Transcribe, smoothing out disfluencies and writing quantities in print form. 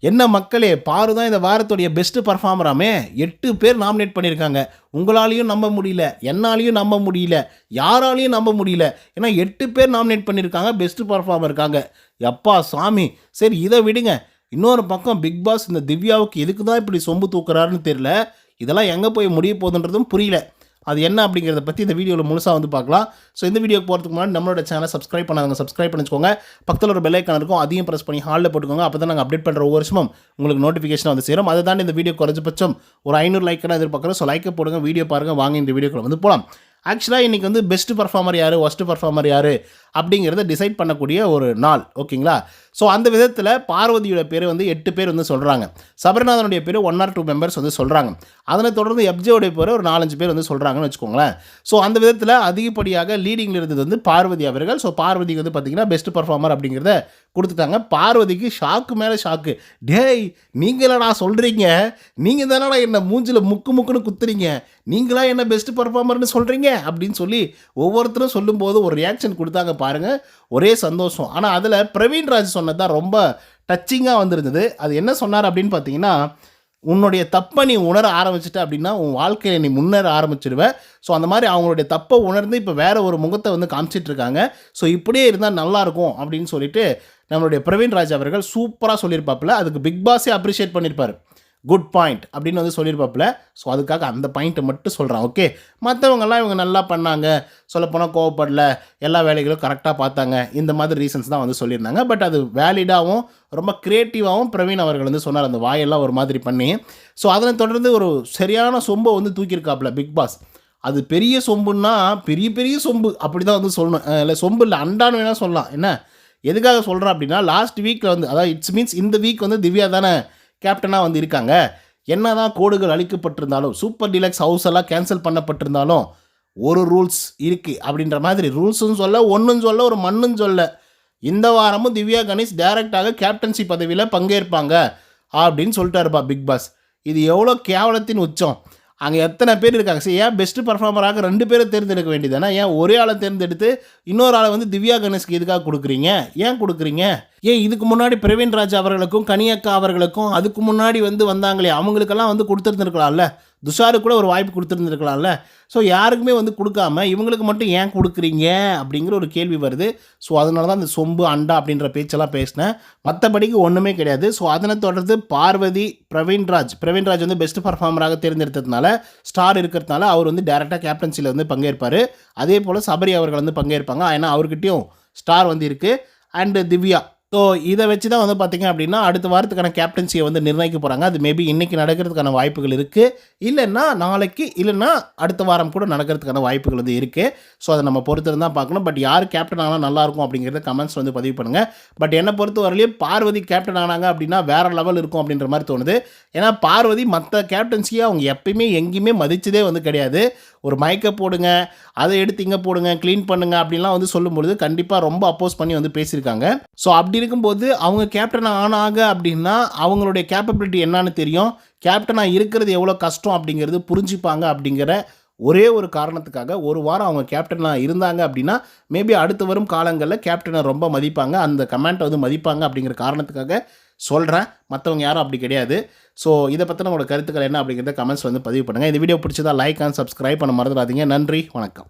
என்ன மக்களே, பாரு தான் இந்த வாரத்துடைய பெஸ்ட் பெர்ஃபார்மராமே. 8 பேர் நாமினேட் பண்ணியிருக்காங்க. உங்களாலேயும் நம்ப முடியல, என்னாலேயும் நம்ப முடியல, யாராலையும் நம்ப முடியல. ஏன்னா 8 பேர் நாமினேட் பண்ணியிருக்காங்க பெஸ்ட் பெர்ஃபார்மருக்காக. யப்பா சாமி! சரி இதை விடுங்க. இன்னொரு பக்கம் பிக் பாஸ் இந்த திவ்யாவுக்கு எதுக்கு தான் இப்படி சொம்பு தூக்குறாருன்னு தெரியல. இதெல்லாம் எங்கே போய் முடிய போகுதுன்றதும் புரியல. அது என்ன அப்படிங்கிறத பற்றி இந்த வீடியோவில் முழுசாக வந்து பார்க்கலாம். ஸோ இந்த வீடியோக்கு போகிறதுக்கு முன்னாடி நம்மளோட சேனலை சப்ஸ்கிரைப் பண்ணாதவங்க சப்ஸ்கிரைப் பண்ணிக்கோங்க. பக்கத்தில் ஒரு பெல் ஐக்கான் இருக்கும், அதையும் ப்ரெஸ் பண்ணி ஹாலில் போட்டுக்கோங்க. அப்போ தான் நாங்கள் அப்டேட் பண்ணுற ஒவ்வொரு வருஷமும் உங்களுக்கு நோட்டிஃபிகேஷன் வந்து சேரும். அதை தாண்டி இந்த வீடியோ குறைஞ்சபட்சம் ஒரு 500 லைக் தான் எதிர்பார்க்குறோம். ஸோ லைக்கை போடுங்க, வீடியோ பாருங்கள், வாங்க இந்த வீடியோக்குள்ள வந்து போகலாம். ஆக்சுவலாக இன்றைக்கி வந்து பெஸ்ட் பர்ஃபார்மர் யார், ஒஸ்ட் பர்ஃபார்மர் யார் அப்படிங்கிறத டிசைட் பண்ணக்கூடிய ஒரு நாள், ஓகேங்களா? ஸோ அந்த விதத்தில் பார்வதியோட பேர் வந்து 8 பேர் வந்து சொல்கிறாங்க. சபரிநாதனுடைய பேர் 1 or 2 மெம்பர்ஸ் வந்து சொல்கிறாங்க. அதனை தொடர்ந்து எப்ஜேவுடைய பேர் ஒரு 4-5 பேர் வந்து சொல்கிறாங்கன்னு வச்சுக்கோங்களேன். ஸோ அந்த விதத்தில் அதிகப்படியாக லீடிங்கில் இருந்தது வந்து பார்வதி அவர்கள். ஸோ பார்வதிக்கு வந்து பார்த்திங்கன்னா பெஸ்ட் பர்ஃபார்மர் அப்படிங்கிறத கொடுத்துட்டாங்க. பார்வதிக்கு ஷாக்கு மேலே ஷாக்கு. டேய் நீங்களடா சொல்கிறீங்க, நீங்கள் தானடா என்ன மூஞ்சில் முக்குன்னு குத்துறீங்க, நீங்களா என்ன பெஸ்ட் பர்ஃபார்மர்னு சொல்கிறீங்க அப்படின்னு சொல்லி ஒவ்வொருத்தரும் சொல்லும்போது ஒரு ரியாக்ஷன் கொடுத்தாங்க பாருங்கள். ஒரே சந்தோஷம். ஆனால் அதில் பிரவீன் ராஜ் சொன்னது தான் ரொம்ப டச்சிங்காக வந்திருந்தது. அது என்ன சொன்னார் அப்படின்னு பார்த்தீங்கன்னா, உன்னுடைய தப்பை நீ உணர ஆரம்பிச்சிட்ட அப்படின்னா உன் வாழ்க்கையை நீ முன்னேற ஆரம்பிச்சிடுவேன். ஸோ அந்த மாதிரி அவங்களுடைய தப்பை உணர்ந்து இப்போ வேறு ஒரு முகத்தை வந்து காமிச்சிட்ருக்காங்க. ஸோ இப்படியே இருந்தால் நல்லாயிருக்கும் அப்படின்னு சொல்லிட்டு நம்மளுடைய பிரவீன் ராஜ் அவர்கள் சூப்பராக சொல்லியிருப்பாப்புல. அதுக்கு பிக் பாஸே அப்ரிஷியேட் பண்ணியிருப்பார். குட் பாயிண்ட் அப்படின்னு வந்து சொல்லியிருப்பாப்புல. ஸோ அதுக்காக அந்த பாயிண்ட்டை மட்டும் சொல்கிறான். ஓகே, மற்றவங்கெல்லாம் இவங்க நல்லா பண்ணாங்க, சொல்லப்போனால் கோவப்படல, எல்லா வேலைகளும் கரெக்டாக பார்த்தாங்க, இந்த மாதிரி ரீசன்ஸ் தான் வந்து சொல்லியிருந்தாங்க. பட் அது வேலிடாகவும் ரொம்ப க்ரியேட்டிவாகவும் பிரவீன் அவர்கள் வந்து சொன்னார், அந்த வாயெல்லாம் ஒரு மாதிரி பண்ணி. ஸோ அதனை தொடர்ந்து ஒரு சரியான சொம்பை வந்து தூக்கியிருக்காப்புல பிக் பாஸ். அது பெரிய சொம்புன்னா பெரிய பெரிய சொம்பு அப்படி தான் வந்து சொல்லணும். இல்லை சொம்பு இல்லை, அண்டான்னு வேணால் சொல்லலாம். என்ன எதுக்காக சொல்கிறேன் அப்படின்னா, லாஸ்ட் வீக்கில் வந்து அதாவது இட்ஸ் மீன்ஸ் இந்த வீக் வந்து திவ்யா தானே கேப்டனாக வந்து இருக்காங்க. என்ன தான் கோடுகள் அளிக்கப்பட்டிருந்தாலும், சூப்பர் டீலக்ஸ் ஹவுஸ் எல்லாம் கேன்சல் பண்ணப்பட்டிருந்தாலும் ஒரு ரூல்ஸ் இருக்குது அப்படின்ற மாதிரி, ரூல்ஸுன்னு சொல்ல, ஒன்றும் சொல்ல, ஒரு மண்ணுன்னு சொல்ல, இந்த வாரமும் திவ்யா கணேஷ் டைரெக்டாக கேப்டன்சி பதவியில் பங்கேற்பாங்க அப்படின்னு சொல்லிட்டாருப்பா பிக் பாஸ். இது எவ்வளோ கேவலத்தின் உச்சம். அங்கே எத்தனை பேர் இருக்காங்க. சரி, ஏன் பெஸ்ட் பர்ஃபார்மராக 2 பேரை தேர்ந்தெடுக்க வேண்டியதானே? ஏன் ஒரே ஆளை தேர்ந்தெடுத்து இன்னொரு ஆளை வந்து திவ்யா கணேஷ்க்கு எதுக்காக கொடுக்குறீங்க? ஏன் கொடுக்குறீங்க? ஏன் இதுக்கு முன்னாடி பிரவீன் ராஜ் அவர்களுக்கும் கனியக்கா அவர்களுக்கும் அதுக்கு முன்னாடி வந்து வந்தாங்களே அவங்களுக்கெல்லாம் வந்து கொடுத்துருந்துருக்கலாம்ல. துஷாருக்கு கூட ஒரு வாய்ப்பு கொடுத்துருந்துருக்கலாம்ல. ஸோ யாருக்குமே வந்து கொடுக்காம இவங்களுக்கு மட்டும் ஏன் கொடுக்குறீங்க அப்படிங்கிற ஒரு கேள்வி வருது. ஸோ அதனால தான் இந்த சொம்பு அண்டா அப்படின்ற பேச்செல்லாம் பேசினேன். மற்றபடிக்கு ஒன்றுமே கிடையாது. ஸோ அதனை தொடர்ந்து பார்வதி, பிரவீன் ராஜ் வந்து பெஸ்ட் பர்ஃபார்மராக தேர்ந்தெடுத்ததுனால, ஸ்டார் இருக்கிறதுனால அவர் வந்து டேரெக்டாக கேப்டன்சியில் வந்து பங்கேற்பார். அதே போல் சபரி அவர்கள் வந்து பங்கேற்பாங்க. ஏன்னா அவர்கிட்டையும் ஸ்டார் வந்து இருக்குது. அண்டு திவ்யா. ஸோ இதை வச்சு தான் வந்து பார்த்திங்க அப்படின்னா அடுத்த வாரத்துக்கான கேப்டன்சியை வந்து நிர்ணயிக்க போகிறாங்க. அது மேபி இன்றைக்கி நடக்கிறதுக்கான வாய்ப்புகள் இருக்குது, இல்லைன்னா நாளைக்கு, இல்லைன்னா அடுத்த வாரம் கூட நடக்கிறதுக்கான வாய்ப்புகள் வந்து இருக்குது. ஸோ அதை நம்ம பொறுத்து தான் பார்க்கணும். பட் யார் கேப்டன் ஆனால் நல்லாயிருக்கும் அப்படிங்கிறத கமெண்ட்ஸ் வந்து பதிவு பண்ணுங்கள். பட் என்னை பொறுத்த வரையிலையும் பார்வதி கேப்டன் ஆனாங்க அப்படின்னா வேறு லெவல் இருக்கும் அப்படின்ற மாதிரி தோணுது. ஏன்னா பார்வதி மற்ற கேப்டன்சியை அவங்க எப்பயுமே எங்கேயுமே மதித்ததே வந்து கிடையாது. ஒரு மைக்கை போடுங்க, அதை எடுத்து இங்கே போடுங்க, க்ளீன் பண்ணுங்க அப்படின்லாம் வந்து சொல்லும்பொழுது கண்டிப்பாக ரொம்ப அப்போஸ் பண்ணி வந்து பேசியிருக்காங்க. ஸோ அப்படி இருக்கும்போது அவங்க கேப்டன் ஆனாங்க அப்படின்னா அவங்களுடைய கேப்பபிலிட்டி என்னன்னு தெரியும், கேப்டனாக இருக்கிறது எவ்வளோ கஷ்டம் அப்படிங்கிறது புரிஞ்சுப்பாங்க. அப்படிங்கிற ஒரே ஒரு காரணத்துக்காக ஒரு வாரம் அவங்க கேப்டனாக இருந்தாங்க அப்படின்னா மேபி அடுத்து வரும் காலங்களில் கேப்டனை ரொம்ப மதிப்பாங்க, அந்த கமெண்ட்டை வந்து மதிப்பாங்க அப்படிங்கிற காரணத்துக்காக சொல்கிறேன். மற்றவங்க யாரும் அப்படி கிடையாது. ஸோ இதை பற்றின உங்களோட கருத்துக்கள் என்ன அப்படிங்கிறத கமெண்ட்ஸ் வந்து பதிவு பண்ணுங்கள். இந்த வீடியோ பிடிச்சதா லைக் அண்ட் சப்ஸ்கிரைப் பண்ண மறந்துடாதீங்க. நன்றி, வணக்கம்.